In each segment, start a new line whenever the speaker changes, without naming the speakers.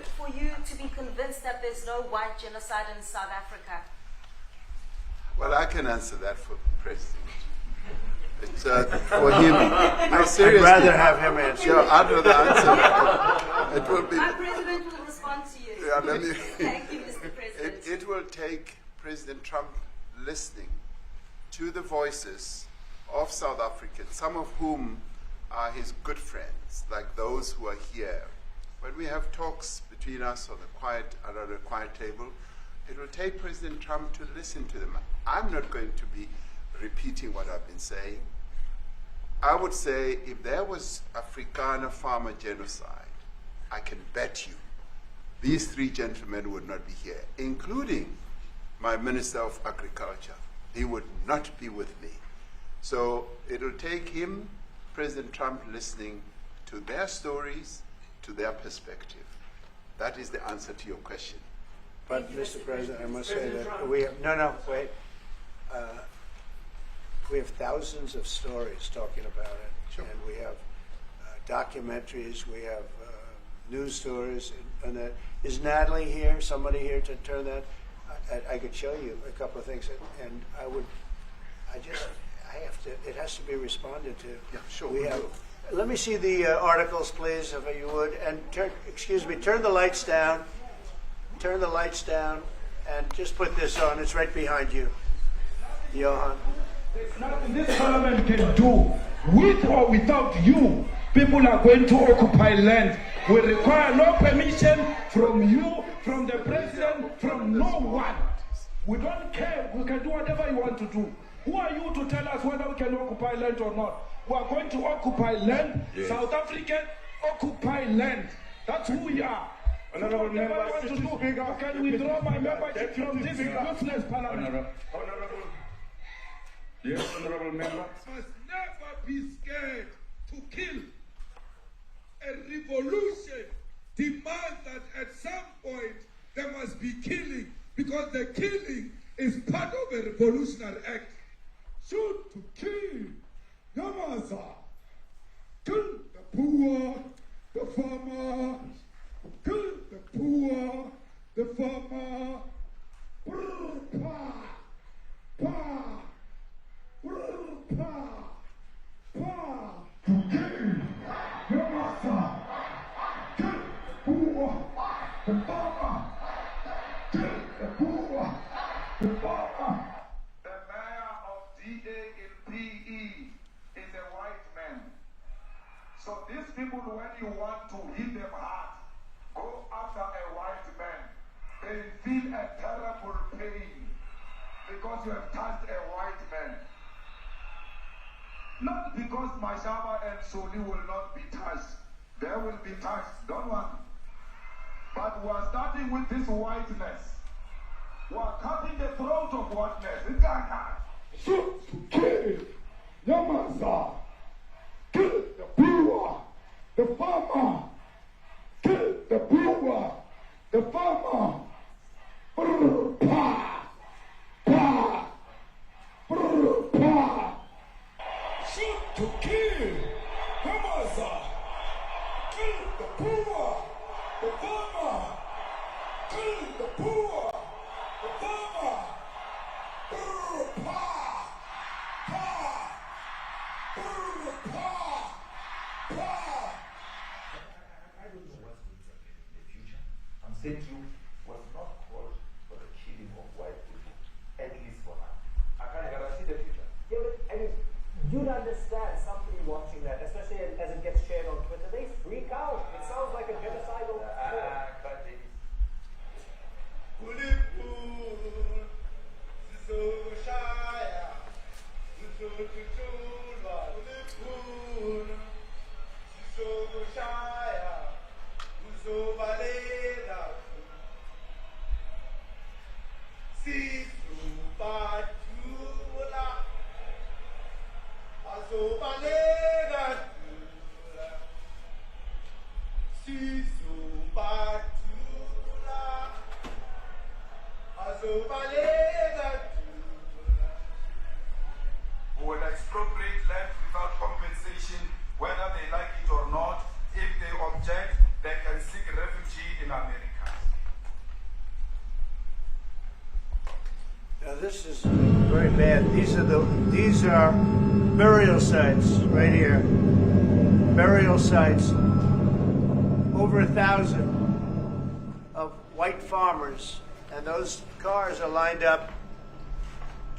for you to be convinced that there's no white genocide in South Africa?
Well, I can answer that for the President. It's for him. I'd
rather have him answer.
Yeah, I'd rather answer. It will be.
Our President will respond to you.
Yeah,
Thank you, Mr. President.
It will take President Trump listening to the voices of South Africans, some of whom are his good friends, like those who are here. When we have talks between us on around a quiet table, it will take President Trump to listen to them. I'm not going to be repeating what I've been saying. I would say if there was Afrikaner farmer genocide, I can bet you these three gentlemen would not be here, including my Minister of Agriculture. He would not be with me. So it'll take him, President Trump, listening to their stories, to their perspective. That is the answer to your question.
But, Mr. President, I must say that we have, wait. We have thousands of stories talking about it.
Sure.
And we have documentaries, we have news stories. And that. Is Natalie here, somebody here to turn that? I could show you a couple of things. And it has to be responded to.
Yeah, sure.
Let me see the articles, please, if you would. And turn the lights down. Turn the lights down and just put this on. It's right behind you, Johan.
There's nothing this parliament can do. With or without you, people are going to occupy land. We require no permission from you, from the president, from no one. We don't care. We can do whatever you want to do. Who are you to tell us whether we can occupy land or not? We are going to occupy land. Yes. South Africa, occupy land. That's who we are. Honorable member, can withdraw my membership from this useless parliament. Honorable. Yes, honorable member. Must never be scared to kill. A revolution demands that at some point there must be killing, because the killing is part of a revolutionary act. Shoot to kill. Yamaza. Kill the poor, the farmer. Kill the poor, the farmer. Pa, pa, pa, pa. To kill. Yamaza. Kill the poor, the farmer. Kill the poor, the farmer.
The mayor of DA in PE is a white man. So these people, when you want to hit them hard, go after a white man. They feel a terrible pain because you have touched a white man. Not because Mashaba and Soli will not be touched. They will be touched, don't worry. But we are starting with this whiteness. We are cutting the throat of whiteness. It's like that.
Shoot to kill. Yamaza. Kill the poor, the farmer. Kill the poor, the farmer. Pa, pa, pa. Shoot to kill. Yamaza. Kill the poor, the farmer. Kill the poor, the farmer. Pa, pa, pa, pa.
I don't know what's going to happen in the future. I'm saying to you, was not called for the killing of white people, at least for now. I can't guarantee the future.
Yeah, but I mean, you'd understand somebody watching that, especially as it gets shared on Twitter, they freak out. It sounds like a genocidal
But it is.
Azobalena
Americans.
Now this is very bad. These are burial sites right here. Burial sites. Over 1,000 of white farmers, and those cars are lined up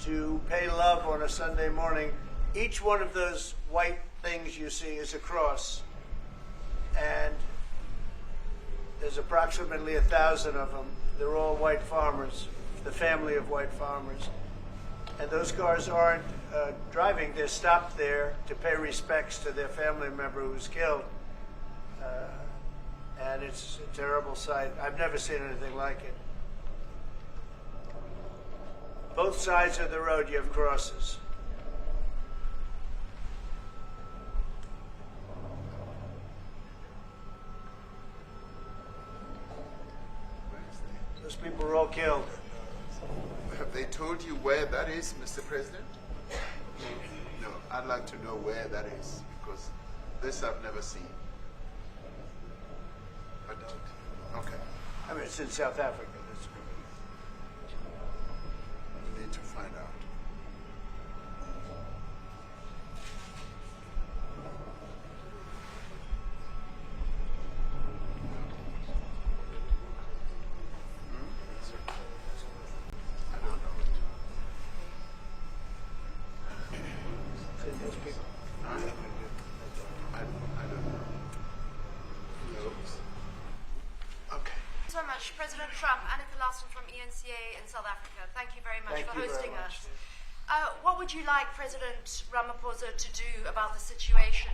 to pay love on a Sunday morning. Each one of those white things you see is a cross, and there's approximately 1,000 of them. They're all white farmers, the family of white farmers. And those cars aren't driving, they're stopped there to pay respects to their family member who was killed. And it's a terrible sight. I've never seen anything like it. Both sides of the road you have crosses. Those people were all killed.
Have they told you where that is, Mr. President? No, I'd like to know where that is, because this I've never seen. But, okay,
I mean, it's in South Africa.
we need to find out. I don't know.
Those people.
I don't know. No. Okay.
So much, President Trump. Annika Larson from ENCA in South Africa. Thank you very much
Thank
for
you very
hosting
much.
us. What would you like President Ramaphosa to do about the situation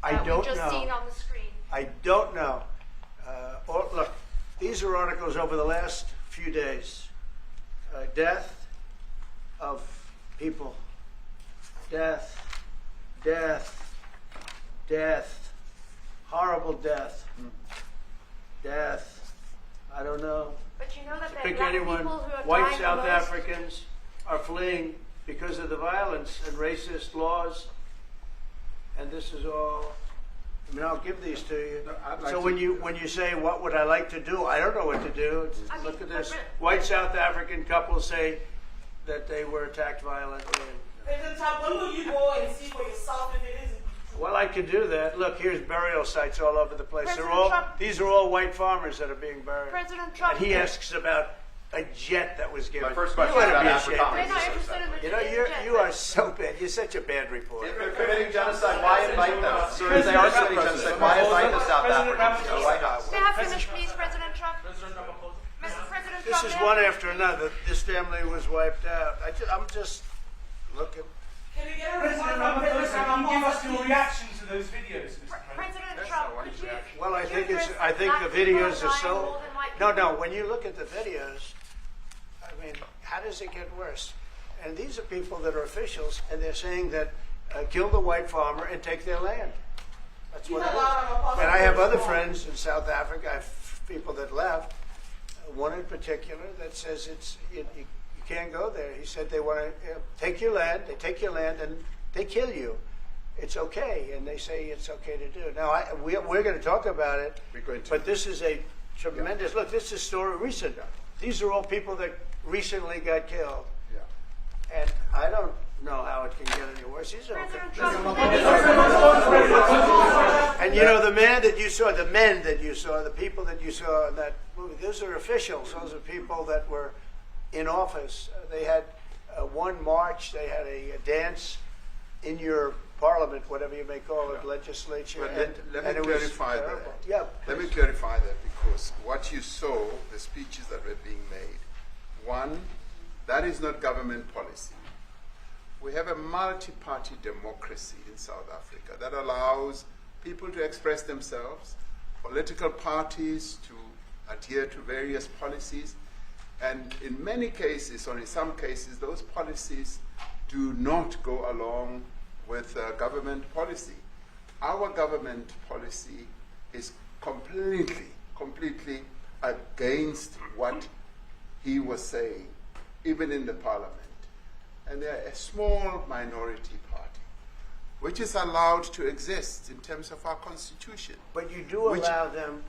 I
that
don't
we've just
know.
seen on the screen?
I don't know. Look, these are articles over the last few days. Death of people. Death. Death. Death. Horrible death. Death. I don't know.
But you know that there are
Pick
black
anyone.
people who are
White
dying
South
most.
Africans are fleeing because of the violence and racist laws. And this is all. I mean, I'll give these to you.
No, I'd like
So
to-
when you say what would I like to do, I don't know what to do.
I mean,
Look at this.
but-
White South African couple say that they were attacked violently.
President Trump, when will you go and see for yourself if it is?
Well, I could do that. Look, here's burial sites all over the place.
President Trump-
These are all white farmers that are being buried.
President Trump.
And he asks about a jet that was given.
My first
You
question
ought
is
to
about
be
Africa.
ashamed.
We're not interested in the
You know, you are so bad. You're such a bad reporter.
If they're committing genocide, why invite them? So if they are committing genocide, why invite the South Africans to the White House?
May I finish, please, President Trump? President
This
Trump,
is
may I
one
finish?
after another. This family was wiped out. I'm just looking.
Can we get a
President
response from President
Ramaphosa, can you give us your
Ramaphosa?
reaction to those videos, Mr. President?
President Trump, could you?
Well, I
could
think
you
it's.
address
I think
black
the
people
videos are
dying
so.
more than white
No,
people?
no. When you look at the videos, I mean, how does it get worse? And these are people that are officials, and they're saying that kill the white farmer and take their land. That's what it is. And I have other friends in South Africa. I have people that left. One in particular that says you can't go there. He said they want to take your land. They take your land and they kill you. It's okay, and they say it's okay to do. Now we're going to talk about it.
We're going to.
But this is a tremendous look. This is story recent. These are all people that recently got killed,
Yeah.
and I don't know how it can get any worse. These are okay.
President Trump,
And you know, the men that you saw, the people that you saw in that movie, those are officials. Those are people that were in office. They had one march. They had a dance in your parliament, whatever you may call it, legislature.
But
and
let
and
me
it was
clarify
terrible.
that.
Yeah.
Let me clarify that, because what you saw, the speeches that were being made, one, that is not government policy. We have a multi-party democracy in South Africa that allows people to express themselves, political parties to adhere to various policies, and in many cases, or in some cases, those policies do not go along with government policy. Our government policy is completely against what he was saying, even in the parliament. And they're a small minority party, which is allowed to exist in terms of our constitution.
But you do
Which-
allow them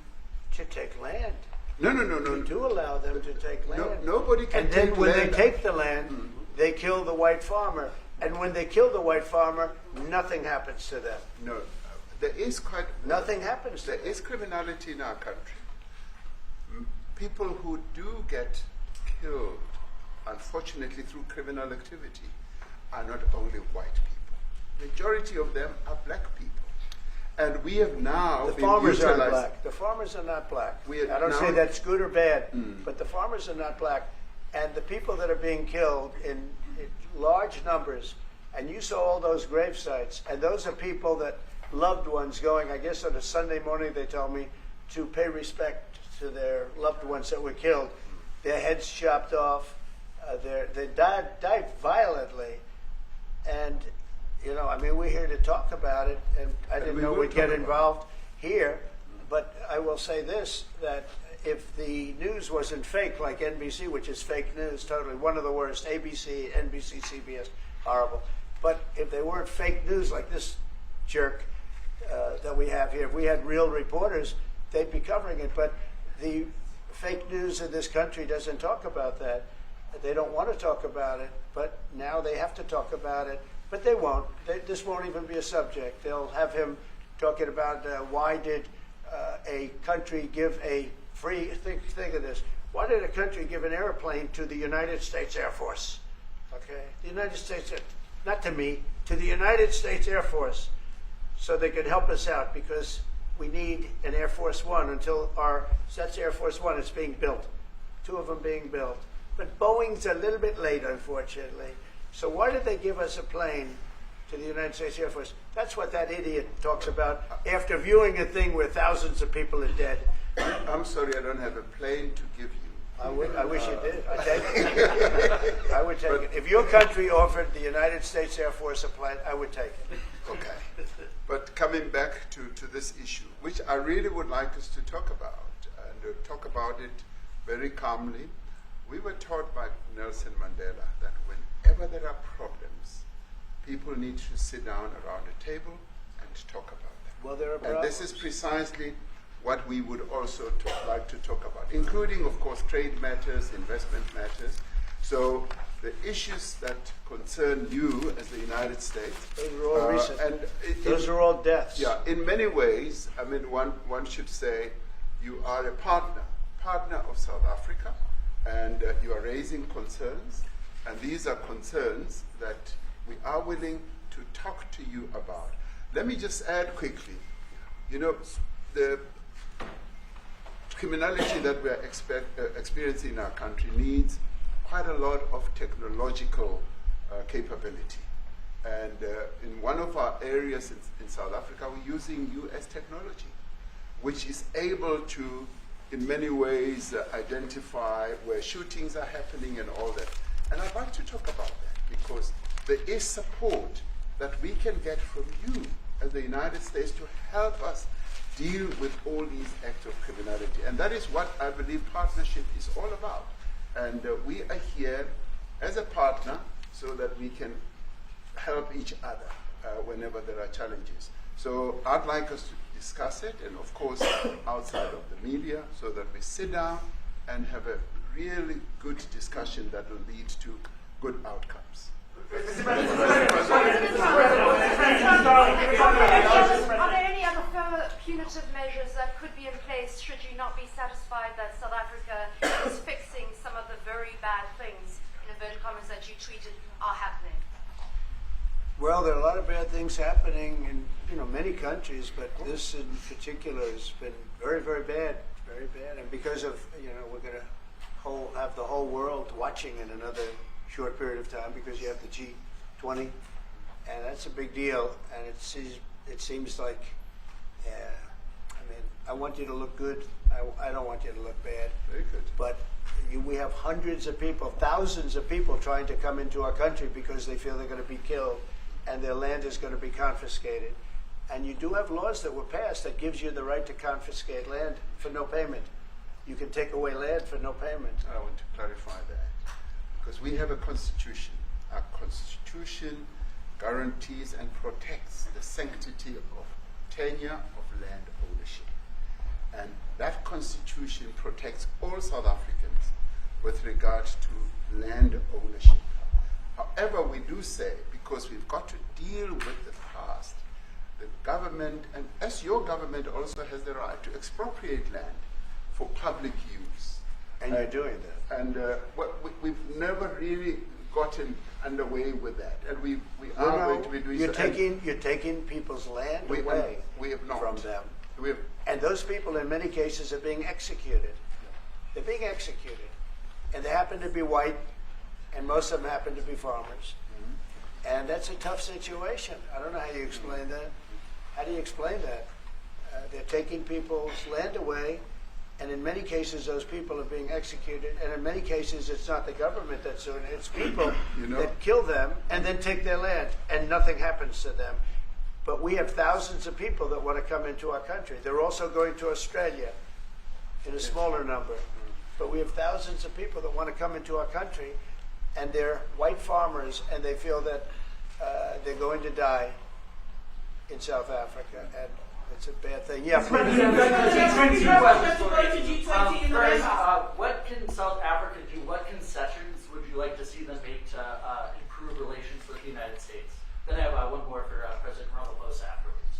to take land.
No.
You do allow them to take land.
Nobody can
and then
take
when
land.
they take the land, they kill the white farmer. And when they kill the white farmer, nothing happens to them.
No, there is
Nothing happens to
There
them.
is criminality in our country. People who do get killed, unfortunately, through criminal activity, are not only white people. Majority of them are black people. And we have now
The
been
farmers aren't
utilized-
black. The farmers are not black.
We have
I don't say
now-
that's good or bad, but the farmers are not black. And the people that are being killed in large numbers, and you saw all those grave sites, and those are people that loved ones going, I guess on a Sunday morning, they told me, to pay respect to their loved ones that were killed. Their heads chopped off. They died violently. And, you know, I mean, we're here to talk about it, and I didn't know we'd get involved here. But I will say this, that if the news wasn't fake like NBC, which is fake news, totally, one of the worst, ABC, NBC, CBS, horrible. But if they weren't fake news like this jerk that we have here, if we had real reporters, they'd be covering it. But the fake news in this country doesn't talk about that. They don't want to talk about it, but now they have to talk about it. But they won't. This won't even be a subject. They'll have him talking about why did a country give a free, think of this, why did a country give an airplane to the United States Air Force? Okay, the United States, not to me, to the United States Air Force, so they could help us out, because we need an Air Force One until that's Air Force One, it's being built. 2 of them being built. But Boeing's a little bit late, unfortunately. So why did they give us a plane to the United States Air Force? That's what that idiot talks about after viewing a thing where thousands of people are dead.
I'm sorry, I don't have a plane to give you.
I wish you did. I'd take it. I would take it. If your country offered the United States Air Force a plane, I would take it.
Okay. But coming back to this issue, which I really would like us to talk about, and talk about it very calmly. We were taught by Nelson Mandela that whenever there are problems, people need to sit down around a table and talk about them.
Well, there are
And
problems.
this is precisely what we would also like to talk about, including, of course, trade matters, investment matters. So the issues that concern you as the United States.
Those are all recent.
And
Those are all deaths.
Yeah, in many ways, I mean, one should say you are a partner of South Africa, and you are raising concerns, and these are concerns that we are willing to talk to you about. Let me just add quickly, you know, the criminality that we are experiencing in our country needs quite a lot of technological capability. And in one of our areas in South Africa, we're using US technology, which is able to, in many ways, identify where shootings are happening and all that. And I'd like to talk about that, because there is support that we can get from you as the United States to help us deal with all these acts of criminality. And that is what I believe partnership is all about. And we are here as a partner so that we can help each other whenever there are challenges. So I'd like us to discuss it, and of course outside of the media, so that we sit down and have a really good discussion that will lead to good outcomes.
Are there any other further punitive measures that could be in place should you not be satisfied that South Africa is fixing some of the very bad things, in inverted commas, that you tweeted are happening?
Well, there are a lot of bad things happening in many countries, but this in particular has been very, very bad, very bad. And because of we're going to have the whole world watching in another short period of time, because you have the G20, and that's a big deal. And it seems like, I want you to look good. I don't want you to look bad.
Very good.
But we have hundreds of people, thousands of people trying to come into our country because they feel they're going to be killed and their land is going to be confiscated. And you do have laws that were passed that gives you the right to confiscate land for no payment. You can take away land for no payment.
I want to clarify that, because we have a constitution. Our constitution guarantees and protects the sanctity of tenure of land ownership. And that constitution protects all South Africans with regard to land ownership. However, we do say, because we've got to deal with the past, the government, and as your government also has the right to expropriate land for public use.
And you're doing that.
And we've never really gotten underway with that, and we are going to be doing
you're
so.
you're taking people's land
We-
away
we have not.
from them.
We have,
And those people, in many cases, are being executed. They're being executed. And they happen to be white, and most of them happen to be farmers. And that's a tough situation. I don't know how you explain that. How do you explain that? They're taking people's land away, and in many cases, those people are being executed. And in many cases, it's not the government that's doing it. It's people that kill them and then take their land, and nothing happens to them. But we have thousands of people that want to come into our country. They're also going to Australia in a smaller number. But we have thousands of people that want to come into our country, and they're white farmers, and they feel that they're going to die in South Africa, and it's a bad thing. Yeah,
what can South Africa do? What concessions would you like to see them make to improve relations with the United States? Then I have one more for President Ramaphosa afterwards.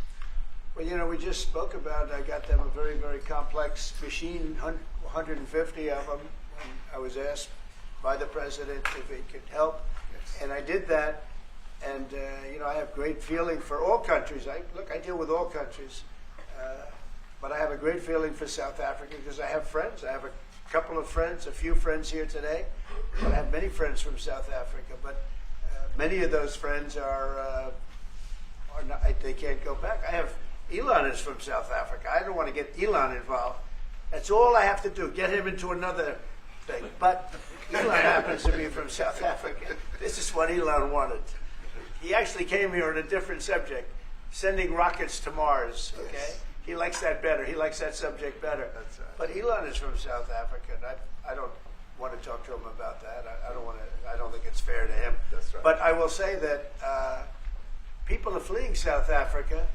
Well, you know, we just spoke about, I got them a very, very complex machine, 150 of them. And I was asked by the president if he could help, and I did that. And, you know, I have great feeling for all countries. I deal with all countries. But I have a great feeling for South Africa because I have friends. I have a couple of friends, a few friends here today. But I have many friends from South Africa. But many of those friends are not, they can't go back. I have Elon is from South Africa. I don't want to get Elon involved. That's all I have to do, get him into another thing. But Elon happens to be from South Africa. This is what Elon wanted. He actually came here on a different subject, sending rockets to Mars, okay? Yes. He likes that better. He likes that subject better. That's right. But Elon is from South Africa, and I don't want to talk to him about that. I don't think it's fair to him.
That's right.
But I will say that people are fleeing South Africa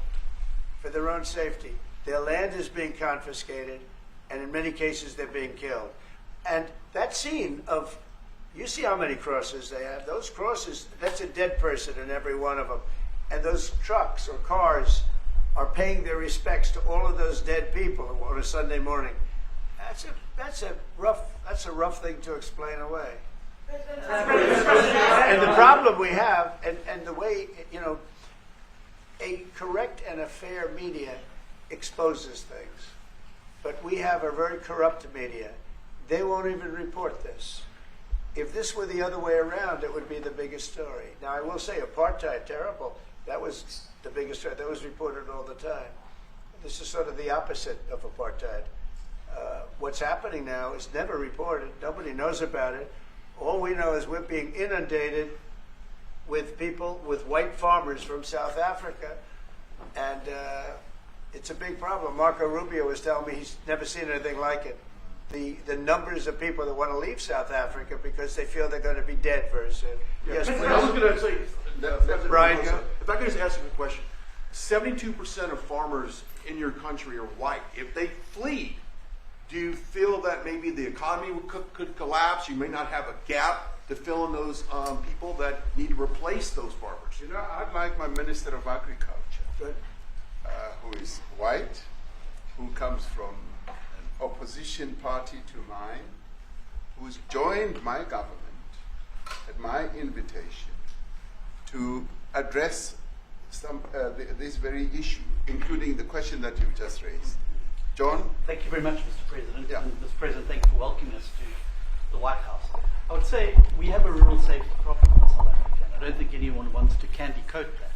for their own safety. Their land is being confiscated, and in many cases they're being killed. And that scene of, you see how many crosses they have. Those crosses, that's a dead person in every one of them. And those trucks or cars are paying their respects to all of those dead people on a Sunday morning. That's a rough thing to explain away. And the problem we have, and the way, you know, a correct and a fair media exposes things. But we have a very corrupt media. They won't even report this. If this were the other way around, it would be the biggest story. Now, I will say apartheid, terrible. That was the biggest story. That was reported all the time. This is sort of the opposite of apartheid. What's happening now is never reported. Nobody knows about it. All we know is we're being inundated with people, with white farmers from South Africa, and it's a big problem. Marco Rubio was telling me he's never seen anything like it. The numbers of people that want to leave South Africa because they feel they're going to be dead very soon. Yes, please.
I was going to say,
Brian,
if I could just ask you a question. 72% of farmers in your country are white. If they flee, do you feel that maybe the economy could collapse? You may not have a gap to fill in those people that need to replace those farmers.
you know, I'd like my Minister of Agriculture, who is white, who comes from an opposition party to mine, who's joined my government at my invitation to address this very issue, including the question that you've just raised. John?
Thank you very much, Mr. President.
Yeah.
And Mr. President, thank you for welcoming us to the White House. I would say we have a rural safety problem in South Africa, and I don't think anyone wants to candy coat that.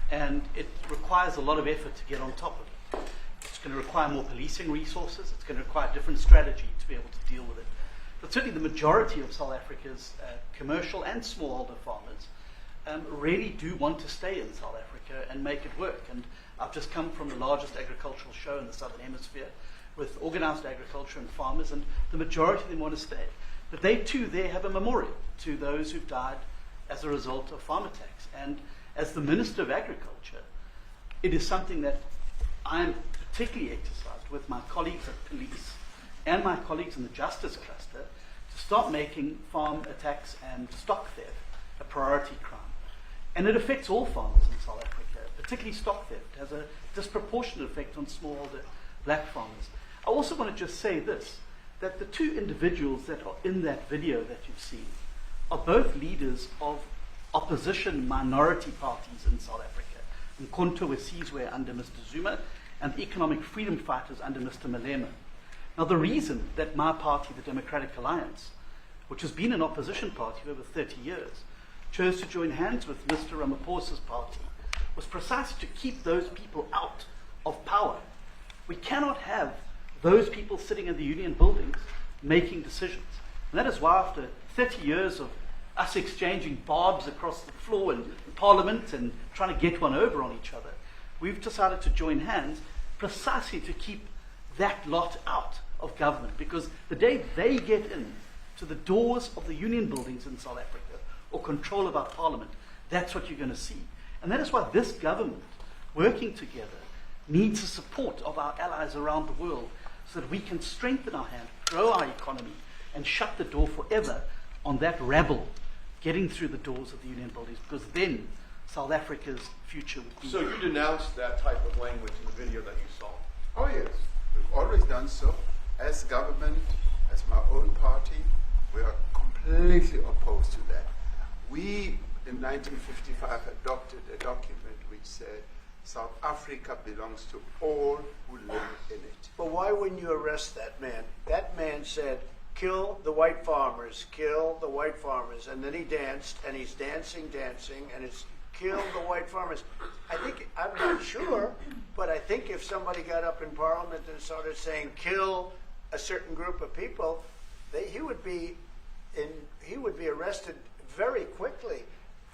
And it requires a lot of effort to get on top of it. It's going to require more policing resources. It's going to require a different strategy to be able to deal with it. But certainly the majority of South Africa's commercial and smallholder farmers really do want to stay in South Africa and make it work. And I've just come from the largest agricultural show in the Southern Hemisphere with organized agriculture and farmers, and the majority of them want to stay. But they too there have a memorial to those who've died as a result of farm attacks. And as the Minister of Agriculture, it is something that I'm particularly exercised with my colleagues at police and my colleagues in the justice cluster to start making farm attacks and stock theft a priority crime. And it affects all farmers in South Africa, particularly stock theft. It has a disproportionate effect on smallholder black farmers. I also want to just say this, that the two individuals that are in that video that you've seen are both leaders of opposition minority parties in South Africa. Mkhonto Wesizwe under Mr. Zuma, and the economic freedom fighters under Mr. Malema. Now, the reason that my party, the Democratic Alliance, which has been an opposition party for over 30 years, chose to join hands with Mr. Ramaphosa's party was precisely to keep those people out of power. We cannot have those people sitting in the union buildings making decisions. And that is why after 30 years of us exchanging barbs across the floor in Parliament and trying to get one over on each other, we've decided to join hands precisely to keep that lot out of government. Because the day they get in to the doors of the union buildings in South Africa or control of our Parliament, that's what you're going to see. And that is why this government, working together, needs the support of our allies around the world so that we can strengthen our hand, grow our economy, and shut the door forever on that rabble getting through the doors of the union buildings, because then South Africa's future would be...
So you denounced that type of language in the video that you saw?
Oh yes, we've always done so. As government, as my own party, we are completely opposed to that. We, in 1955, adopted a document which said South Africa belongs to all who live in it.
But why wouldn't you arrest that man? That man said, kill the white farmers, kill the white farmers. And then he danced, and he's dancing, and it's kill the white farmers. I think, I'm not sure, but I think if somebody got up in Parliament and started saying kill a certain group of people, he would be arrested very quickly.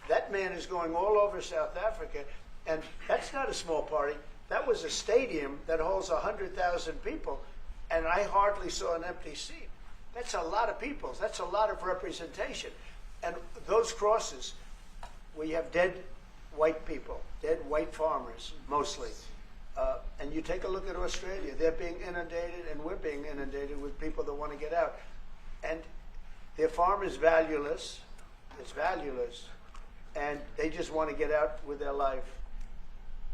That man is going all over South Africa, and that's not a small party. That was a stadium that holds 100,000 people, and I hardly saw an empty seat. That's a lot of people. That's a lot of representation. And those crosses, we have dead white people, dead white farmers, mostly. And you take a look at Australia. They're being inundated, and we're being inundated with people that want to get out. And their farm is valueless. It's valueless. And they just want to get out with their life.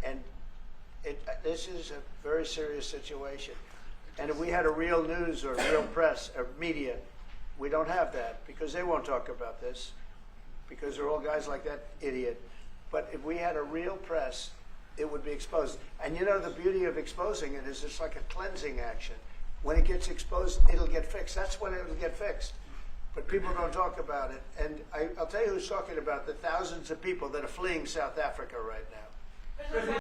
And this is a very serious situation. And if we had a real news or real press or media, we don't have that because they won't talk about this because they're all guys like that idiot. But if we had a real press, it would be exposed. And you know, the beauty of exposing it is it's like a cleansing action. When it gets exposed, it'll get fixed. That's when it'll get fixed. But people don't talk about it. And I'll tell you who's talking about the thousands of people that are fleeing South Africa right now.